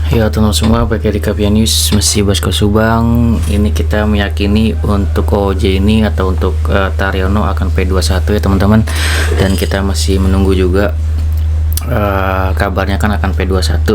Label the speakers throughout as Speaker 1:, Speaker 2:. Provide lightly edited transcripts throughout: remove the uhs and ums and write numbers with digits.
Speaker 1: Ya teman-teman semua, pakai di Kapia News masih Basko Subang. Ini kita meyakini untuk OJ ini atau untuk Taryono akan P21 ya teman-teman. Dan kita masih menunggu juga kabarnya kan akan P21.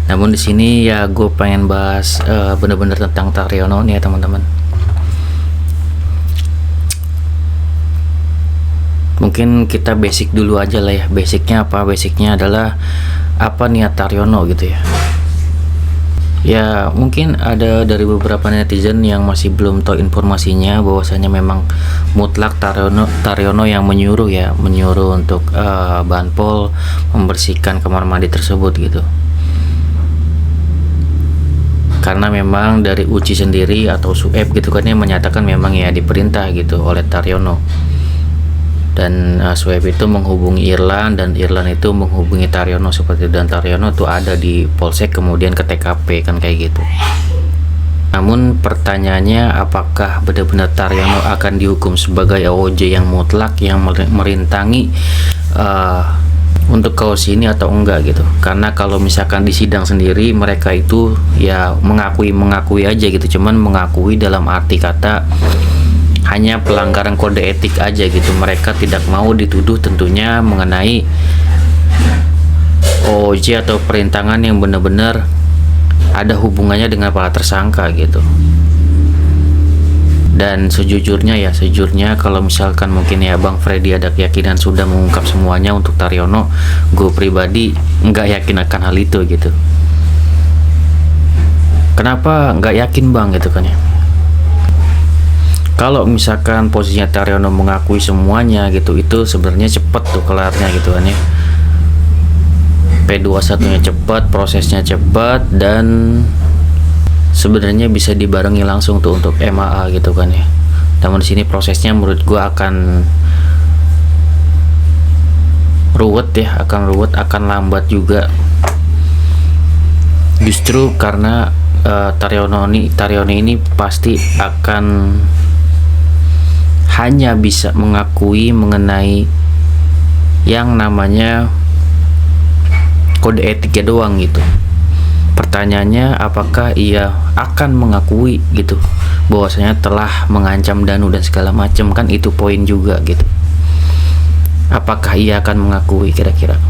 Speaker 1: Namun di sini ya gue pengen bahas bener-bener tentang Taryono nih ya teman-teman. Mungkin kita basic dulu aja lah ya. Basicnya apa? Basicnya adalah apa niat Taryono gitu ya. Ya mungkin ada dari beberapa netizen yang masih belum tahu informasinya bahwasanya memang mutlak Taryono yang menyuruh untuk Banpol membersihkan kamar mandi tersebut gitu. Karena memang dari Uci sendiri atau Sueb gitu kan yang menyatakan memang ya diperintah gitu oleh Taryono. Dan Sueb itu menghubungi Irlan dan Irlan itu menghubungi Taryono seperti itu, dan Taryono tuh ada di Polsek kemudian ke TKP kan kayak gitu. Namun pertanyaannya, apakah benar-benar Taryono akan dihukum sebagai OJ yang mutlak yang merintangi untuk kasus ini atau enggak gitu? Karena kalau misalkan di sidang sendiri mereka itu ya mengakui aja gitu, cuman mengakui dalam arti kata hanya pelanggaran kode etik aja gitu. Mereka tidak mau dituduh tentunya mengenai OJ atau perintangan yang benar-benar ada hubungannya dengan para tersangka gitu. Dan sejujurnya kalau misalkan mungkin ya Bang Freddy ada keyakinan sudah mengungkap semuanya untuk Taryono, gue pribadi nggak yakin akan hal itu gitu. Kenapa nggak yakin Bang gitu kan ya? Kalau misalkan posisinya Taryono mengakui semuanya gitu, itu sebenarnya cepat tuh kelarnya gitu kan ya. P21 nya cepat, prosesnya cepat, dan sebenarnya bisa dibarengi langsung tuh untuk MAA gitu kan ya. Namun di sini prosesnya menurut gua akan ruwet, akan lambat juga. Justru karena Taryono ini pasti akan hanya bisa mengakui mengenai yang namanya kode etiknya doang gitu. Pertanyaannya, apakah ia akan mengakui gitu bahwasanya telah mengancam Danu dan segala macam, kan itu poin juga gitu. Apakah ia akan mengakui kira-kira?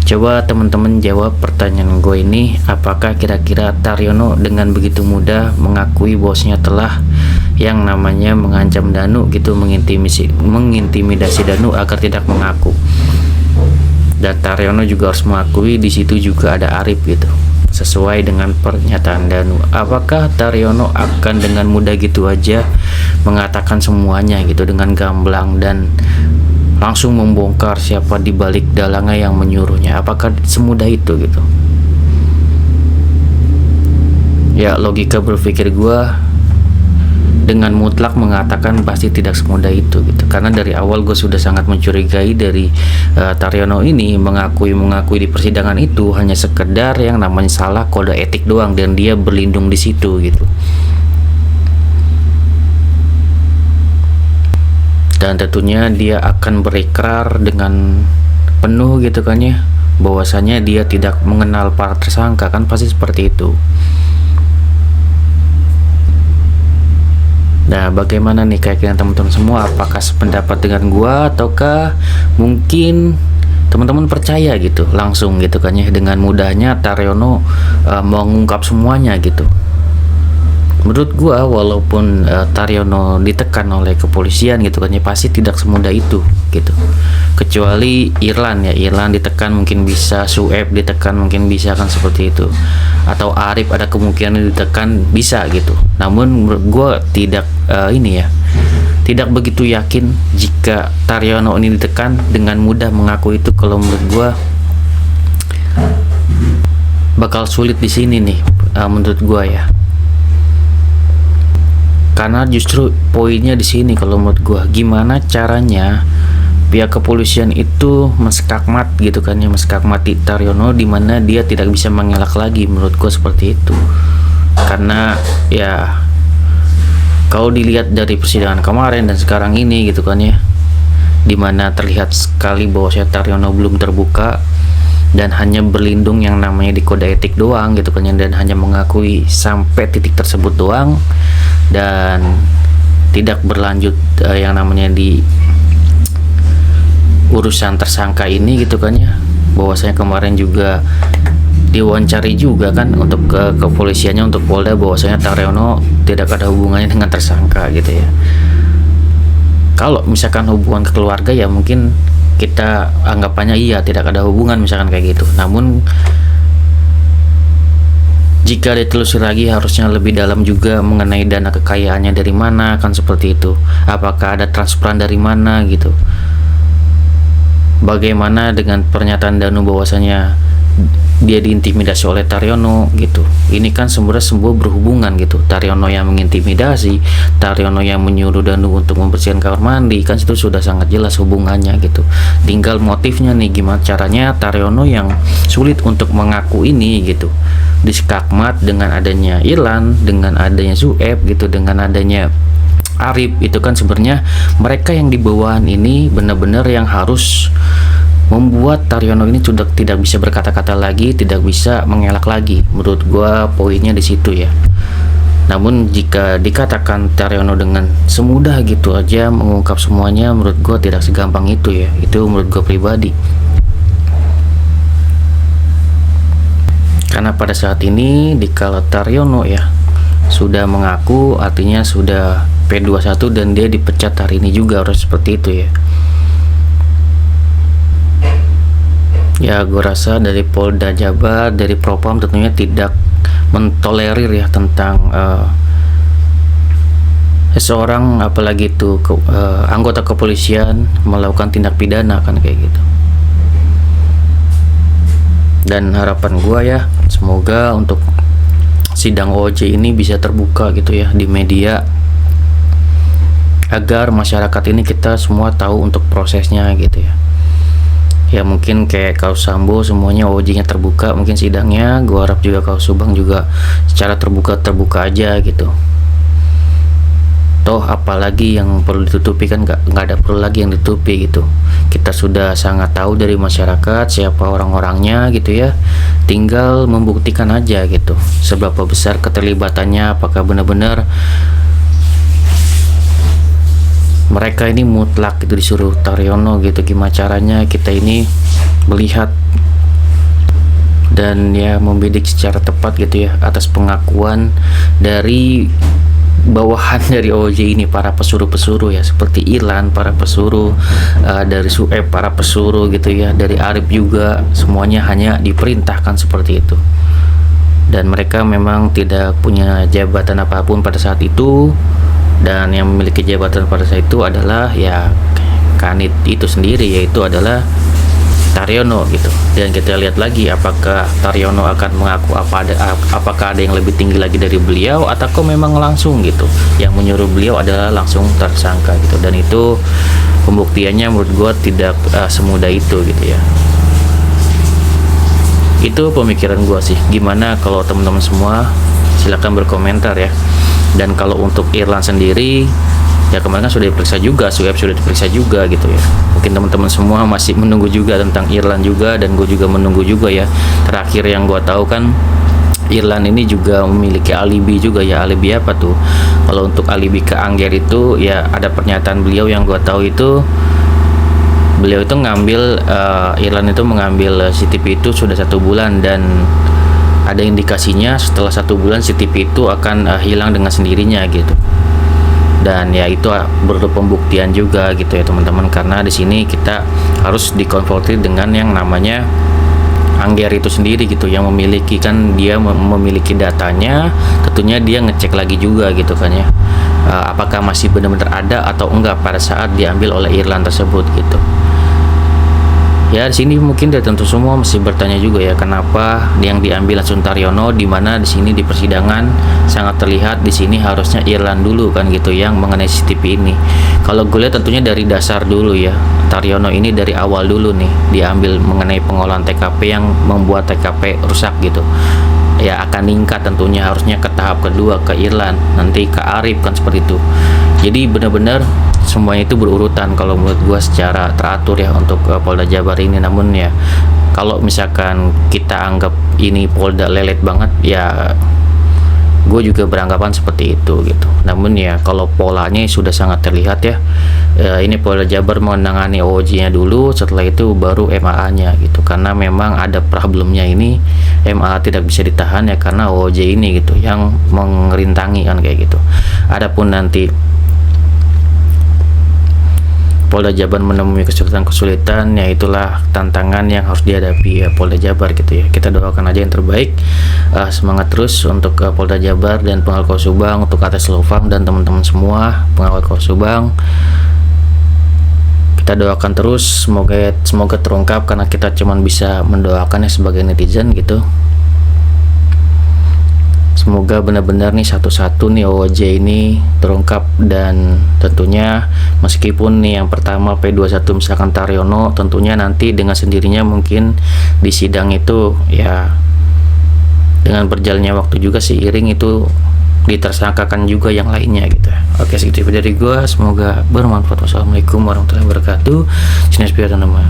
Speaker 1: Coba teman-teman jawab pertanyaan gue ini, apakah kira-kira Taryono dengan begitu mudah mengakui bosnya telah yang namanya mengancam Danu gitu, mengintimidasi Danu agar tidak mengaku. Dan Taryono juga harus mengakui di situ juga ada Arif gitu, sesuai dengan pernyataan Danu. Apakah Taryono akan dengan mudah gitu aja mengatakan semuanya gitu dengan gamblang dan langsung membongkar siapa di balik dalangnya yang menyuruhnya? Apakah semudah itu gitu? Ya logika berpikir gua dengan mutlak mengatakan pasti tidak semudah itu gitu. Karena dari awal gue sudah sangat mencurigai dari Taryono ini mengakui di persidangan itu hanya sekedar yang namanya salah kode etik doang, dan dia berlindung di situ gitu. Dan tentunya dia akan berikrar dengan penuh gitu kan ya, bahwasanya dia tidak mengenal para tersangka, kan pasti seperti itu. Nah, bagaimana nih keyakinan teman-teman semua? Apakah sependapat dengan gua ataukah mungkin teman-teman percaya gitu langsung gitu kan ya, dengan mudahnya Taryono mengungkap semuanya gitu? Menurut gua walaupun Taryono ditekan oleh kepolisian gitu kan ya, pasti tidak semudah itu gitu. Kecuali Irlan ditekan mungkin bisa, Sueb ditekan mungkin bisa, kan seperti itu. Atau Arif ada kemungkinan ditekan bisa gitu. Namun menurut gua tidak tidak begitu yakin jika Taryono ini ditekan dengan mudah mengaku itu. Kalau menurut gua bakal sulit di sini nih, menurut gua ya. Karena justru poinnya di sini kalau menurut gua, gimana caranya pihak kepolisian itu menskakmat gitu kan ya, menskakmati Taryono di mana dia tidak bisa mengelak lagi. Menurut gua seperti itu. Karena ya kalau dilihat dari persidangan kemarin dan sekarang ini gitu kan ya, dimana terlihat sekali bahwa Taryono belum terbuka, dan hanya berlindung yang namanya di kode etik doang gitu kan ya, dan hanya mengakui sampai titik tersebut doang dan tidak berlanjut yang namanya di urusan tersangka ini gitu kan ya. Bahwasanya kemarin juga diwawancari juga kan untuk ke kepolisiannya, untuk Polda, bahwasanya Taryono tidak ada hubungannya dengan tersangka gitu ya. Kalau misalkan hubungan ke keluarga ya mungkin kita anggapannya iya tidak ada hubungan misalkan kayak gitu. Namun jika ditelusuri lagi harusnya lebih dalam juga mengenai dana kekayaannya dari mana kan, seperti itu. Apakah ada transferan dari mana gitu. Bagaimana dengan pernyataan Danu bahwasanya dia diintimidasi oleh Taryono gitu. Ini kan sebenarnya sebuah berhubungan gitu. Taryono yang mengintimidasi, Taryono yang menyuruh Danu untuk membersihkan kamar mandi, kan itu sudah sangat jelas hubungannya gitu. Tinggal motifnya nih, gimana caranya Taryono yang sulit untuk mengaku ini gitu. Diskakmat dengan adanya Irlan, dengan adanya Sueb gitu, dengan adanya Arif, itu kan sebenarnya mereka yang di bawahan ini benar-benar yang harus membuat Taryono ini sudah tidak bisa berkata-kata lagi, tidak bisa mengelak lagi. Menurut gua poinnya di situ ya. Namun jika dikatakan Taryono dengan semudah gitu aja mengungkap semuanya, menurut gua tidak segampang itu ya. Itu menurut gua pribadi. Karena pada saat ini dikala Taryono ya sudah mengaku, artinya sudah P21 dan dia dipecat hari ini juga, harus seperti itu ya. Ya, gue rasa dari Polda Jabar, dari Propam tentunya tidak mentolerir ya tentang seseorang, apalagi itu anggota kepolisian melakukan tindak pidana kan kayak gitu. Dan harapan gue ya, semoga untuk sidang OJ ini bisa terbuka gitu ya di media, agar masyarakat ini kita semua tahu untuk prosesnya gitu ya. Ya mungkin kayak kasus Sambo semuanya OJ-nya terbuka, mungkin sidangnya gua harap juga kasus Subang juga secara terbuka aja gitu. Toh apalagi yang perlu ditutupi kan, nggak ada perlu lagi yang ditutupi gitu. Kita sudah sangat tahu dari masyarakat siapa orang-orangnya gitu ya, tinggal membuktikan aja gitu seberapa besar keterlibatannya, apakah benar-benar mereka ini mutlak itu disuruh Taryono gitu. Gimana caranya kita ini melihat dan ya membidik secara tepat gitu ya atas pengakuan dari bawahan dari OJ ini, para pesuruh-pesuruh ya, seperti Irlan, para pesuruh dari Sueb, para pesuruh gitu ya, dari Arif juga, semuanya hanya diperintahkan seperti itu. Dan mereka memang tidak punya jabatan apapun pada saat itu, dan yang memiliki jabatan pada saat itu adalah ya Kanit itu sendiri, yaitu adalah Taryono gitu. Dan kita lihat lagi apakah Taryono akan mengaku apakah ada yang lebih tinggi lagi dari beliau, atau memang langsung gitu yang menyuruh beliau adalah langsung tersangka gitu. Dan itu pembuktiannya menurut gua tidak semudah itu gitu ya. Itu pemikiran gua sih. Gimana kalau teman-teman semua, silahkan berkomentar ya. Dan kalau untuk Irlan sendiri ya kemarin kan sudah diperiksa juga, Sueb sudah diperiksa juga gitu ya. Mungkin teman-teman semua masih menunggu juga tentang Irlan juga, dan gue juga menunggu juga ya. Terakhir yang gue tahu kan Irlan ini juga memiliki alibi juga ya. Alibi apa tuh? Kalau untuk alibi ke Angger itu ya ada pernyataan beliau yang gue tahu itu, beliau itu ngambil Irlan itu mengambil CCTV itu sudah 1 bulan, dan ada indikasinya setelah 1 bulan CCTV itu akan hilang dengan sendirinya gitu. Dan ya itu perlu pembuktian juga gitu ya teman-teman, karena di sini kita harus dikonfrontir dengan yang namanya Angger itu sendiri gitu, yang memiliki kan, dia memiliki datanya, tentunya dia ngecek lagi juga gitu kan ya, apakah masih benar-benar ada atau enggak pada saat diambil oleh Irlan tersebut gitu. Ya di sini mungkin dia tentu semua masih bertanya juga ya, kenapa yang diambil langsung Taryono, di mana di sini di persidangan sangat terlihat di sini harusnya Irlan dulu kan gitu yang mengenai CCTV ini. Kalau gue lihat tentunya dari dasar dulu ya, Taryono ini dari awal dulu nih diambil mengenai pengolahan TKP yang membuat TKP rusak gitu. Ya akan meningkat tentunya, harusnya ke tahap kedua ke Irlan, nanti ke Arif kan seperti itu. Jadi benar-benar semuanya itu berurutan kalau menurut gua secara teratur ya untuk Polda Jabar ini. Namun ya kalau misalkan kita anggap ini Polda lelet banget, ya gue juga beranggapan seperti itu gitu. Namun ya kalau polanya sudah sangat terlihat ya, ini Polda Jabar menangani OOJ-nya dulu, setelah itu baru MAA-nya gitu, karena memang ada problemnya ini. MAA tidak bisa ditahan ya karena OOJ ini gitu yang mengerintangi kan kayak gitu. Adapun nanti Polda Jabar menemui kesulitan-kesulitan, ya itulah tantangan yang harus dihadapi ya Polda Jabar gitu ya. Kita doakan aja yang terbaik. Semangat terus untuk Polda Jabar dan pengawal Kota Subang, untuk ATS Lofam dan teman-teman semua pengawal Kota Subang. Kita doakan terus, semoga terungkap, karena kita cuman bisa mendoakannya sebagai netizen gitu. Semoga benar-benar nih satu-satu nih OOJ ini terungkap, dan tentunya meskipun nih yang pertama P21 misalkan Taryono, tentunya nanti dengan sendirinya mungkin di sidang itu ya dengan berjalannya waktu juga seiring itu ditersangkakan juga yang lainnya gitu. Oke, segitu dari gua, semoga bermanfaat. Wassalamualaikum warahmatullahi wabarakatuh. Sini dan nama.